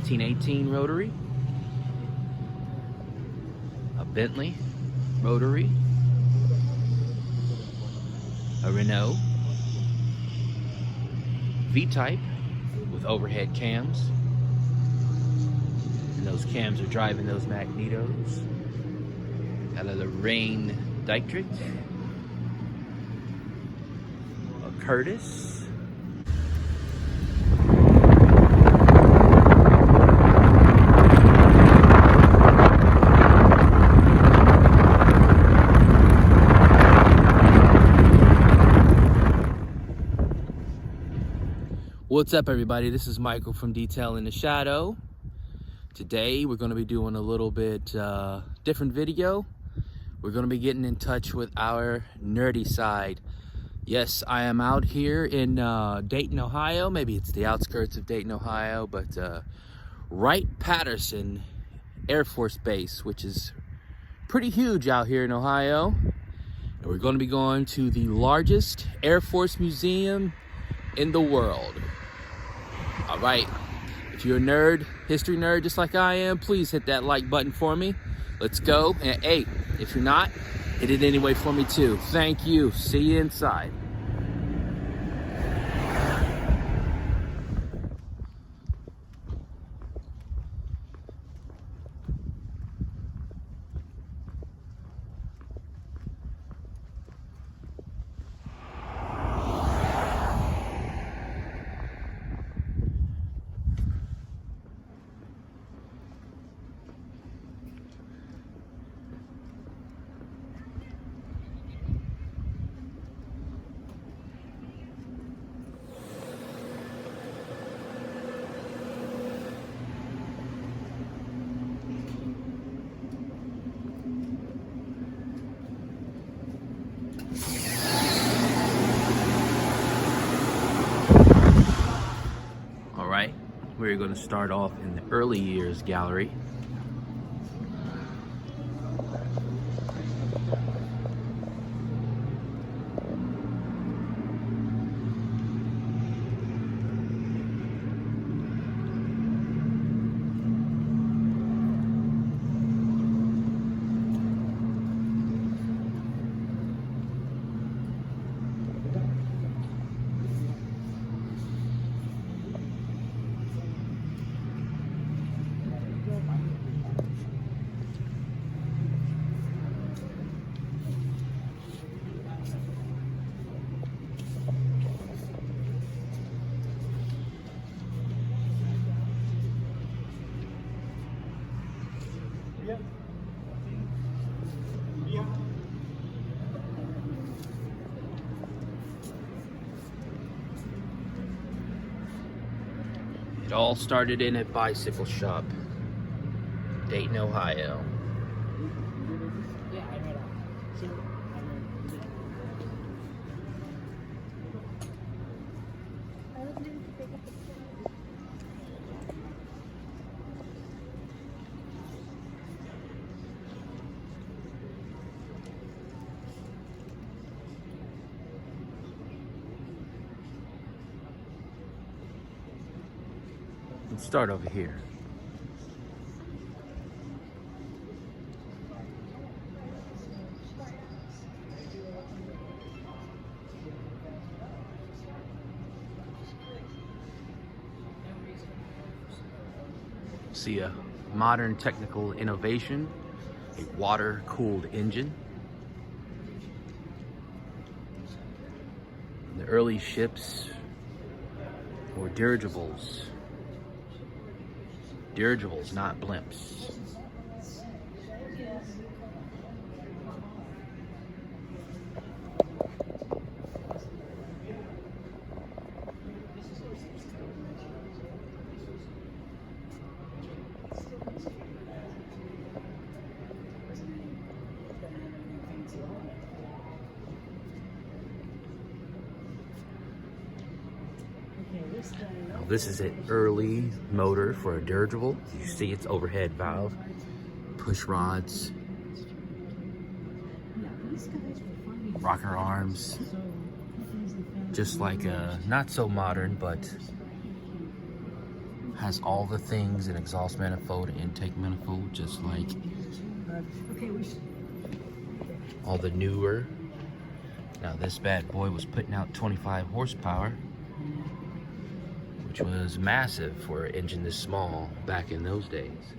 1918 rotary, a Bentley rotary, a Renault V-type with overhead cams, and those cams are driving those magnetos. Got a Lorraine Dietrich, a Curtis. What's up, everybody? This is Michael from Detail in the Shadow. Today we're going to be doing a little bit different video. We're going to be getting in touch with our nerdy side. Yes, I am out here in Dayton, Ohio. Maybe it's the outskirts of Dayton, Ohio, but Wright-Patterson Air Force Base, which is pretty huge out here in Ohio. And we're going to be going to the largest Air Force museum in the world. All right, if you're a nerd, history nerd just like I am, please hit that like button for me. Let's go. And hey, if you're not, hit it anyway for me too. Thank you. See you inside. We're going to start off in the early years gallery. It all started in a bicycle shop, Dayton, Ohio. Let's start over here. See a modern technical innovation, a water-cooled engine. The early ships were dirigibles. Dirigibles, not blimps. Now, this is an early motor for a dirigible. You see its overhead valve, push rods, rocker arms, just like a not so modern but Has all the things: an exhaust manifold, an intake manifold, just like all the newer. Now this bad boy was putting out 25 horsepower, which was massive for an engine this small back in those days.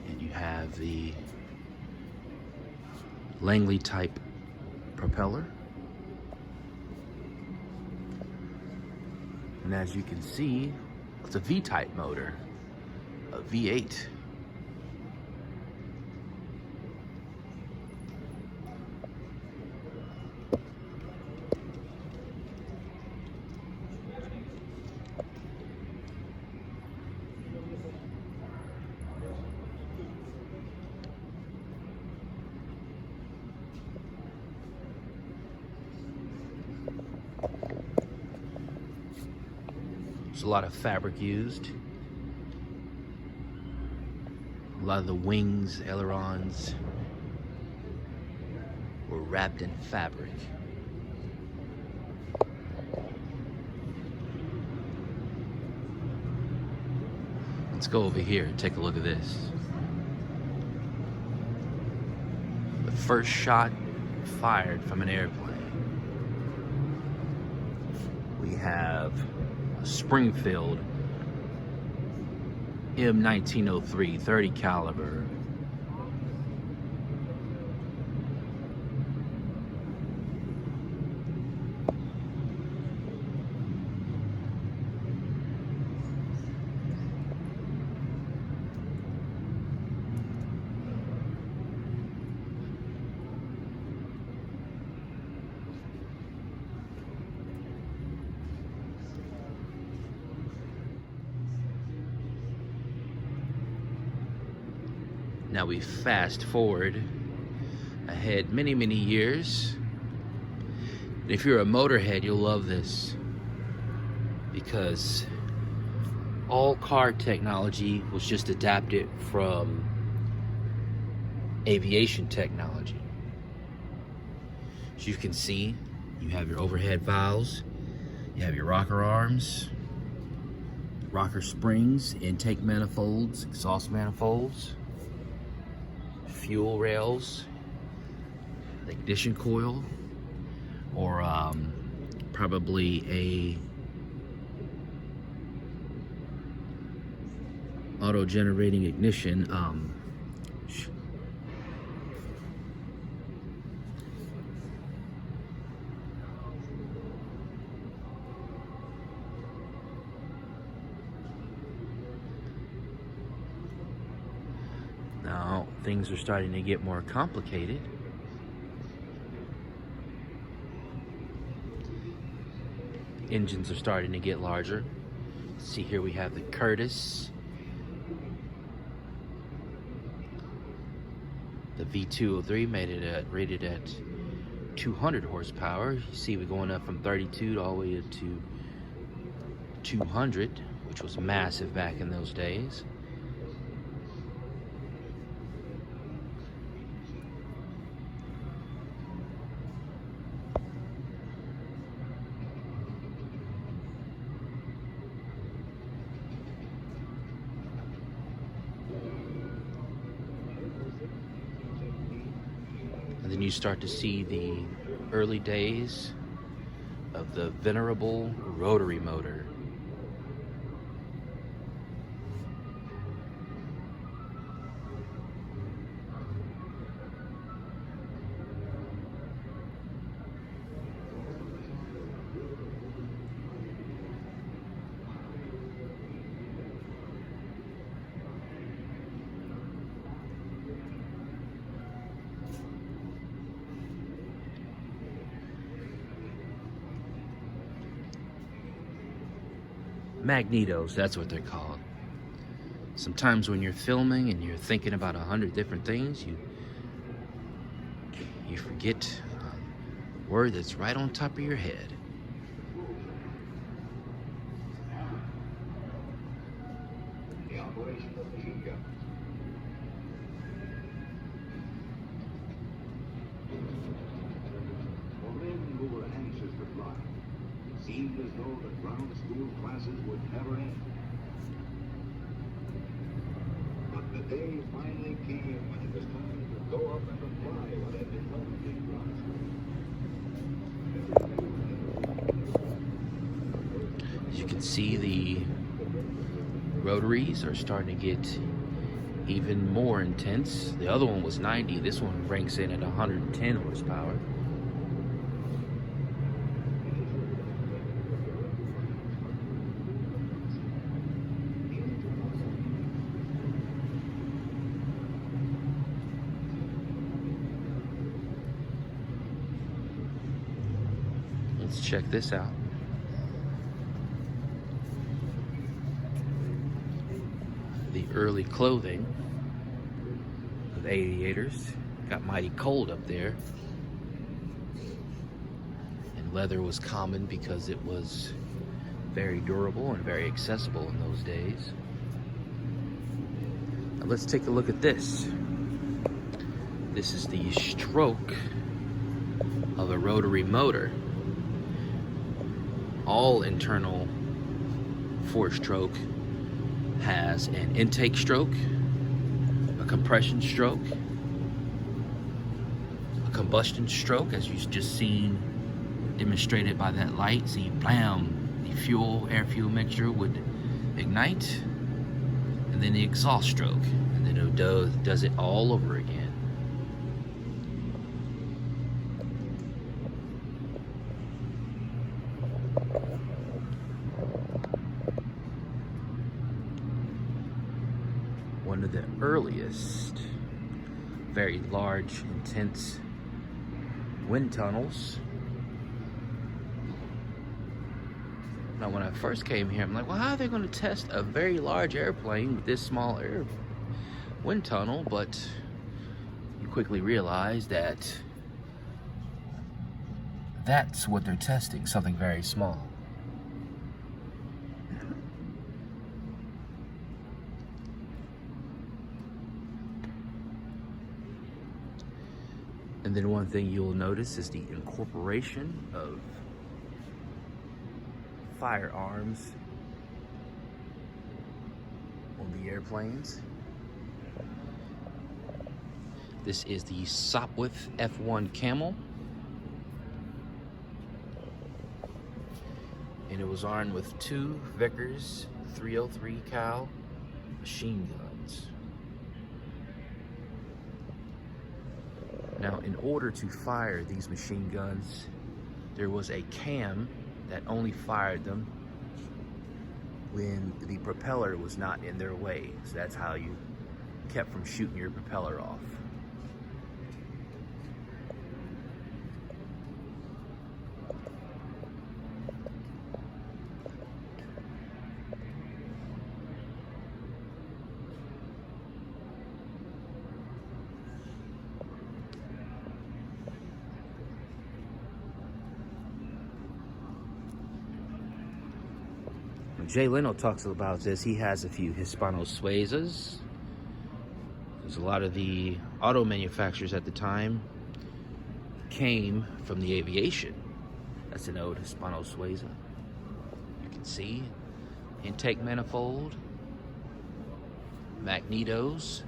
And you have the Langley type propeller. And as you can see, it's a V-type motor, a V8. There's a lot of fabric used. A lot of the wings, ailerons were wrapped in fabric. Let's go over here and take a look at this. The first shot fired from an airplane. We have a Springfield M1903 .30 caliber. Now we fast forward ahead many, many years. And if you're a motorhead, you'll love this, because all car technology was just adapted from aviation technology. As you can see, you have your overhead valves, you have your rocker arms, rocker springs, intake manifolds, exhaust manifolds, fuel rails, the ignition coil, or probably a auto-generating ignition. Now things are starting to get more complicated. Engines are starting to get larger. See, here we have the Curtiss, the V203 rated at 200 horsepower. You see, we're going up from 32 all the way to 200, which was massive back in those days. And then you start to see the early days of the venerable rotary motor. Magnetos, that's what they're called. Sometimes when you're filming and you're thinking about 100 different things, you forget a word that's right on top of your head. seemed as though the ground school classes would never end. But the day finally came when it was time to go up and apply what had been learned in ground school. As you can see, the rotaries are starting to get even more intense. The other one was 90. This one ranks in at 110 horsepower. Let's check this out. The early clothing of aviators. Got mighty cold up there. And leather was common because it was very durable and very accessible in those days. Now let's take a look at this. This is the stroke of a rotary motor. All internal four-stroke has an intake stroke, a compression stroke, a combustion stroke, as you've just seen demonstrated by that light. See, blam, the air-fuel mixture would ignite, and then the exhaust stroke, and then it does it all over again. One of the earliest, very large, intense wind tunnels. Now, when I first came here, I'm like, well, how are they going to test a very large airplane with this small wind tunnel? But you quickly realize that that's what they're testing, something very small. And then one thing you'll notice is the incorporation of firearms on the airplanes. This is the Sopwith F1 Camel. And it was armed with 2 Vickers 303 cal machine guns. Now, in order to fire these machine guns, there was a cam that only fired them when the propeller was not in their way. So that's how you kept from shooting your propeller off. Jay Leno talks about this. He has a few Hispano-Suezas. There's a lot of the auto manufacturers at the time came from the aviation. That's an old Hispano-Sueza. You can see intake manifold, magnetos,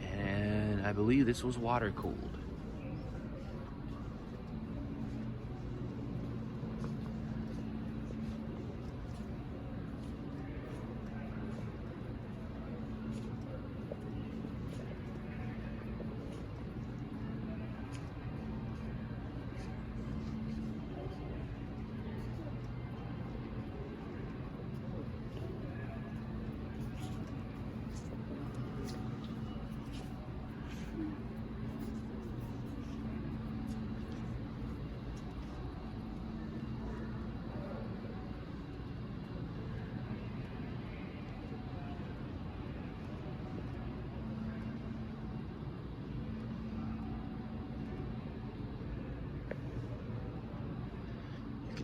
and I believe this was water cooled.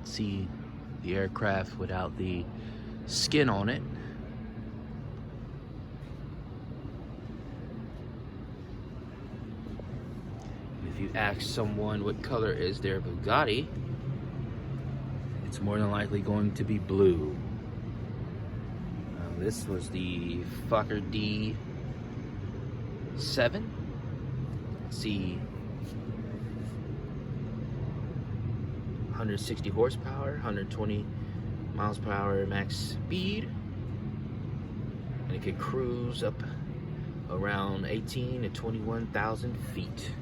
See the aircraft without the skin on it. And If you ask someone what color is their Bugatti, it's more than likely going to be blue. This was the Fokker D7. See, 160 horsepower, 120 miles per hour max speed, and it could cruise up around 18 to 21,000 feet.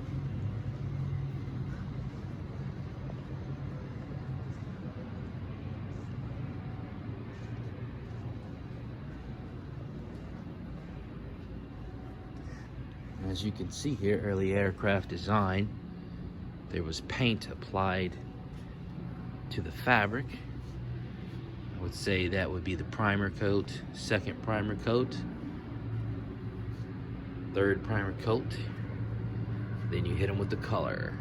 As you can see here, early aircraft design, there was paint applied to the fabric. I would say that would be the primer coat, second primer coat, third primer coat, then you hit them with the color.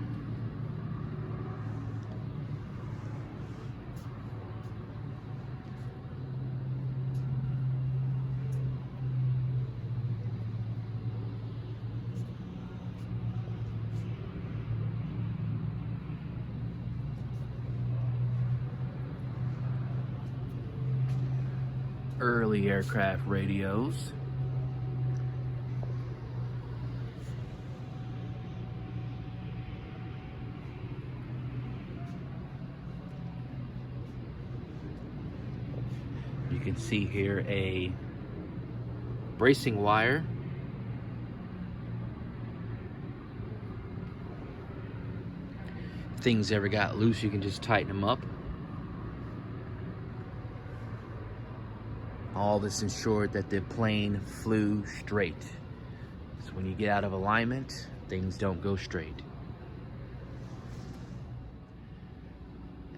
Early aircraft radios. You can see here a bracing wire. If things ever got loose, you can just tighten them up. All this ensured that the plane flew straight. So when you get out of alignment, things don't go straight.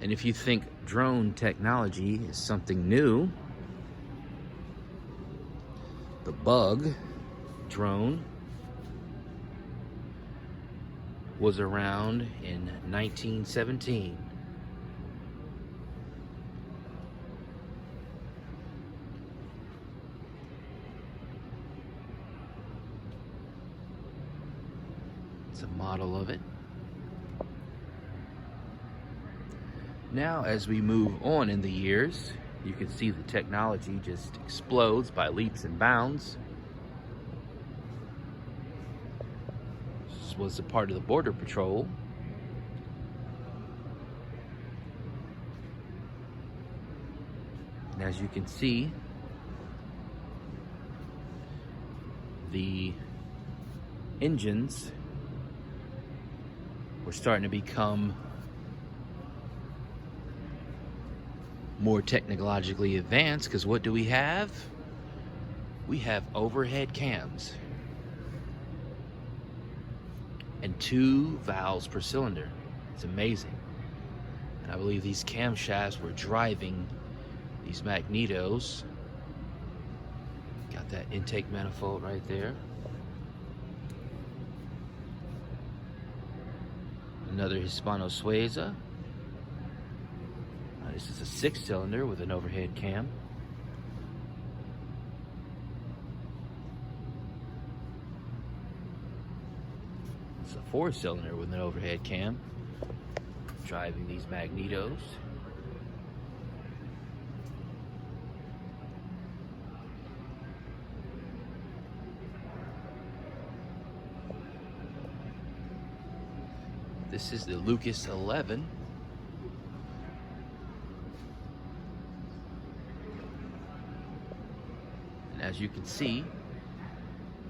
And if you think drone technology is something new, the Bug drone was around in 1917. A model of it. Now, as we move on in the years, you can see the technology just explodes by leaps and bounds. This was a part of the Border Patrol. And as you can see, the engines we're starting to become more technologically advanced, because what do we have? We have overhead cams and 2 valves per cylinder. It's amazing. And I believe these camshafts were driving these magnetos. Got that intake manifold right there. Another Hispano Suiza. This is a 6-cylinder with an overhead cam. It's a 4-cylinder with an overhead cam, driving these magnetos. This is the Lucas 11. And as you can see,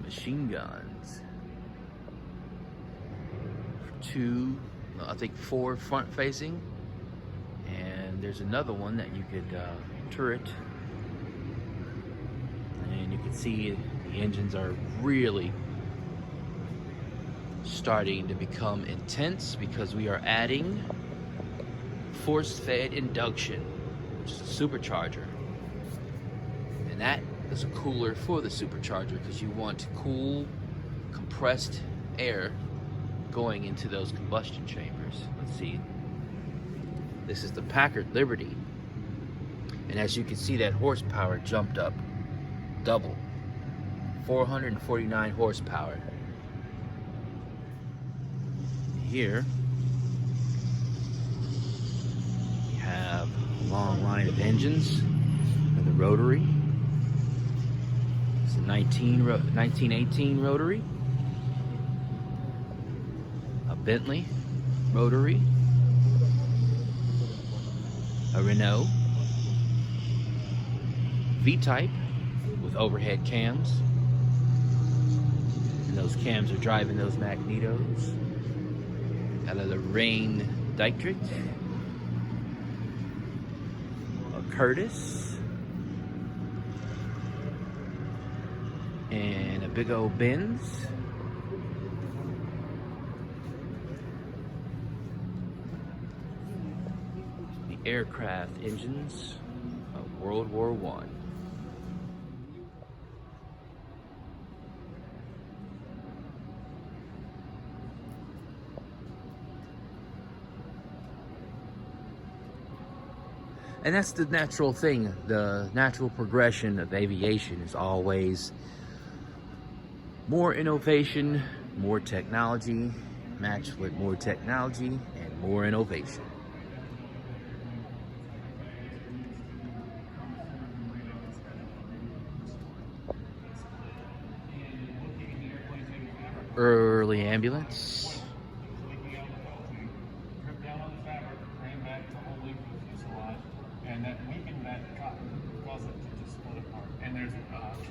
machine guns. 2, I think 4 front facing. And there's another one that you could turret. And you can see the engines are really starting to become intense, because we are adding force-fed induction, which is a supercharger. And that is a cooler for the supercharger, because you want cool, compressed air going into those combustion chambers. Let's see. This is the Packard Liberty. And as you can see, that horsepower jumped up double. 449 horsepower. here, we have a long line of engines and the rotary. It's a 1918 rotary, a Bentley rotary, a Renault V-type with overhead cams, and those cams are driving those magnetos out of the Rain Dietrich, a Curtis, and a big old Benz. The aircraft engines of World War I. And that's the natural thing. The natural progression of aviation is always more innovation, more technology, matched with more technology and more innovation. Early ambulance. And that weakened that cotton, caused it to just split apart. And there's a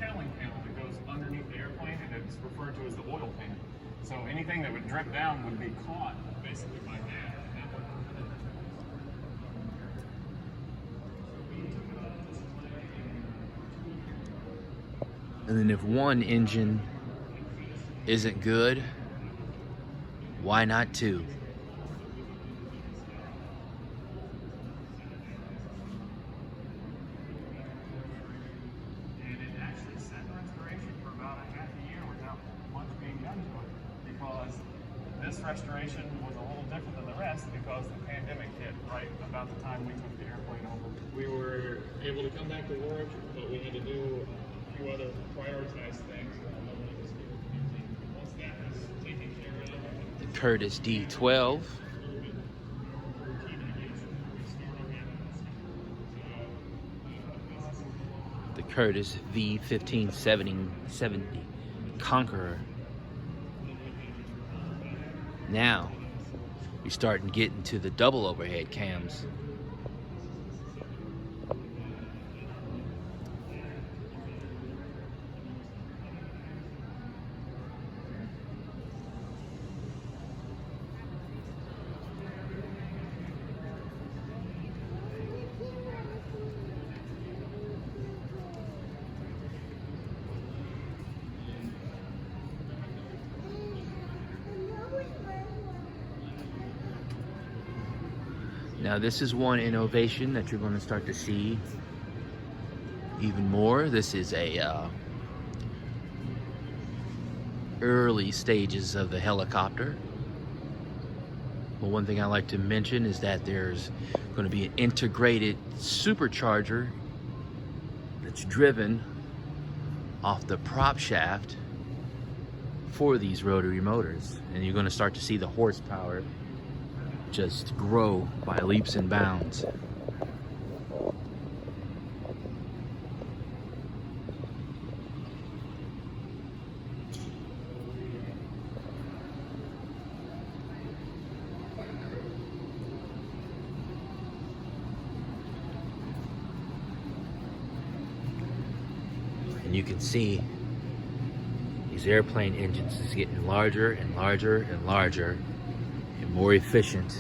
cowling panel that goes underneath the airplane, and it's referred to as the oil pan. So anything that would drip down would be caught basically by that. And then if one engine isn't good, why not two? This restoration was a little different than the rest because the pandemic hit right about the time we took the airplane over. We were able to come back to work, but we had to do a few other prioritized things. Once that was taken care of, The Curtis D12. The Curtis V1570 Conqueror. Now, you're starting to get into the double overhead cams. Now this is one innovation that you're going to start to see even more. This is a early stages of the helicopter. But one thing I like to mention is that there's going to be an integrated supercharger that's driven off the prop shaft for these rotary motors. And you're going to start to see the horsepower just grow by leaps and bounds. And you can see these airplane engines is getting larger and larger and larger and more efficient.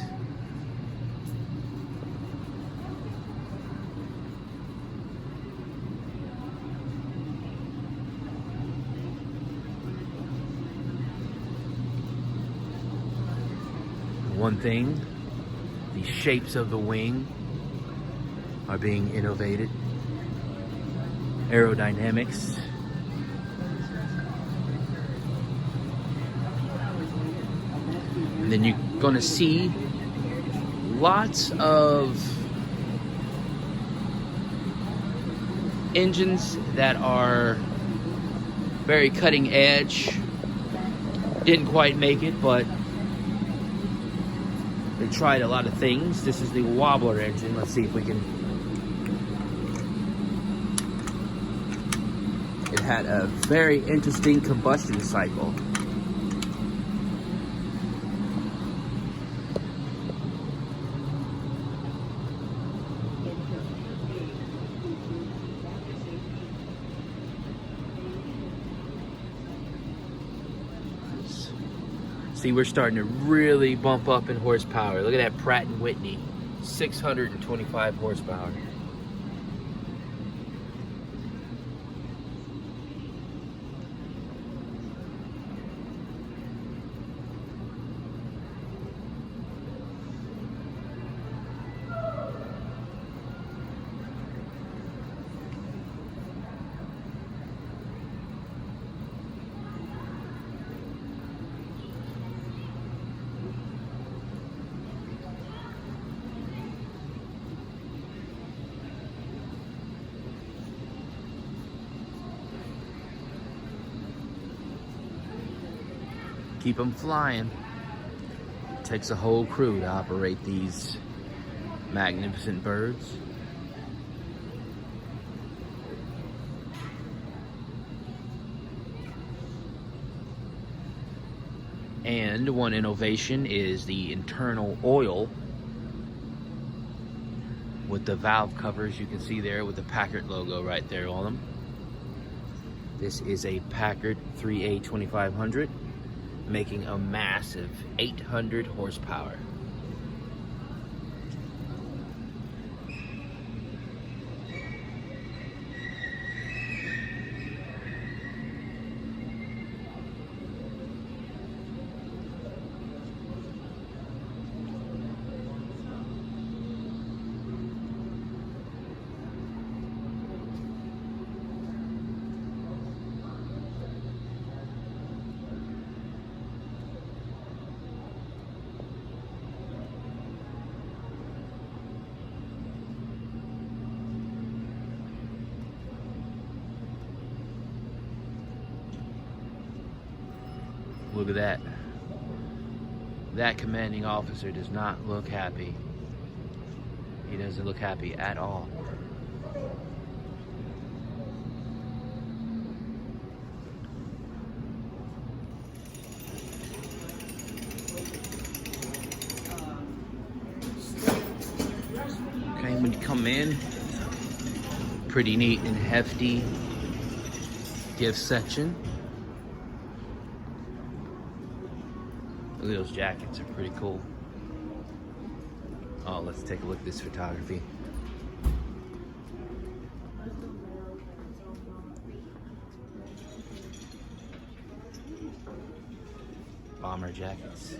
One thing, the shapes of the wing are being innovated. Aerodynamics. And then you're going to see lots of engines that are very cutting edge. Didn't quite make it, but tried a lot of things. This is the wobbler engine. Let's see if we can. It had a very interesting combustion cycle. See, we're starting to really bump up in horsepower. Look at that Pratt & Whitney, 625 horsepower. Keep them flying. It takes a whole crew to operate these magnificent birds. And one innovation is the internal oil with the valve covers you can see there with the Packard logo right there on them. This is a Packard 3A 2500, making a massive 800 horsepower. Look at that. That commanding officer does not look happy. He doesn't look happy at all. Okay, when you come in, pretty neat and hefty gift section. Look at those jackets, are pretty cool. Oh, let's take a look at this photography. Bomber jackets.